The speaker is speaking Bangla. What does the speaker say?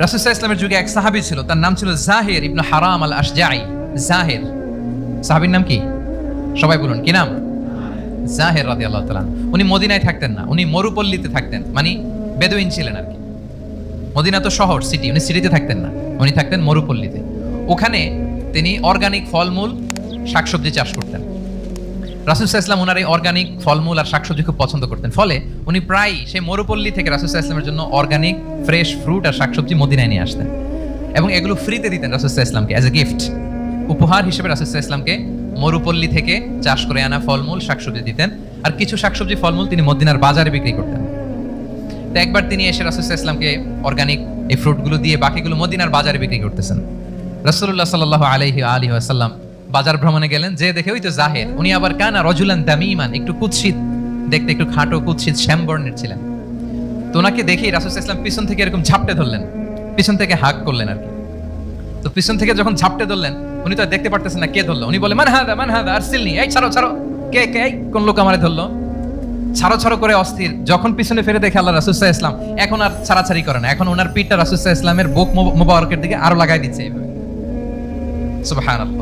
রাসূল সাল্লাল্লাহু আলাইহি ওয়াসাল্লামের যুগে এক সাহাবী ছিল, তার নাম ছিল জাহির ইবনে হারাম আল আশজাঈ। জাহির সাহাবীর নাম কি? সবাই বলুন, কি নাম? জাহির রাদিয়াল্লাহু তাআলা। উনি মদিনায় থাকতেন না, উনি মরুপল্লীতে থাকতেন, মানে বেদুইন ছিলেন আর কি। মদিনা তো শহর, সিটি, উনি সিটিতে থাকতেন না, উনি থাকতেন মরুপল্লীতে। ওখানে তিনি অর্গানিক ফলমূল শাকসবজি চাষ করতেন। রাসূল সাল্লাল্লাহু আলাইহি ওয়াসাল্লাম ওনার এই অর্গানিক ফলমূল আর শাকসবজি খুব পছন্দ করতেন, ফলে উনি প্রায় সেই মরুপল্লী থেকে রাসূল সাল্লাল্লাহু আলাইহি ওয়াসাল্লামের জন্য অর্গানিক ফ্রেশ ফ্রুট আর শাকসবজি মদিনায় নিয়ে আসতেন এবং এগুলো ফ্রিতে দিতেন রাসূল সাল্লাল্লাহু আলাইহি ওয়াসাল্লামকে অ্যাজ এ গিফট। উপহার হিসেবে রাসূল সাল্লাল্লাহু আলাইহি ওয়াসাল্লামকে মরুপল্লী থেকে চাষ করে আনা ফলমূল শাকসবজি দিতেন, আর কিছু শাকসবজি ফলমূল তিনি মদিনার বাজারে বিক্রি করতেন। তো একবার তিনি এসে রাসূল সাল্লাল্লাহু আলাইহি ওয়াসাল্লামকে অর্গানিক এই ফ্রুটগুলো দিয়ে বাকিগুলো মদিনার বাজারে বিক্রি করতেছেন। রাসূলুল্লাহ সাল্লাল্লাহু আলাইহি ওয়াসাল্লাম বাজার ভ্রমণে গেলেন, যে দেখে ওই তো জাহির, উনি আবার কানা রজুলান দামিমান, একটু কুৎসিত দেখতে, একটু খাটো কুৎসিত শ্যামবর্ণের ছিলেন। তো ওনাকে দেখেই রাসূল সাল্লাল্লাহু আলাইহি ওয়াসাল্লাম পিছন থেকে এরকম ঝাপটে ধরলেন, পিছন থেকে হাক করলেন আর কি। তো পিছন থেকে যখন ঝাপটে ধরলেন, উনি তো আর দেখতে পারতেছেন না কে ধরলো। উনি বলে মান হাদা আরসিলনি, এই ছাড়ো ছাড়ো, কে কে, কোন লোক আমারে ধরলো, ছাড়ো ছাড়ো করে অস্থির। যখন পিছনে ফিরে দেখে আল্লাহ রাসূল সাল্লাল্লাহু আলাইহি ওয়াসাল্লাম এখন আর ছাড়াছাড়ি করে না, এখন ওনার পিঠটা রাসূল সাল্লাল্লাহু আলাইহি ওয়াসাল্লামের বুক মোবারকের দিকে আরো লাগাই দিচ্ছে এইভাবে। সুবহানাল্লাহ।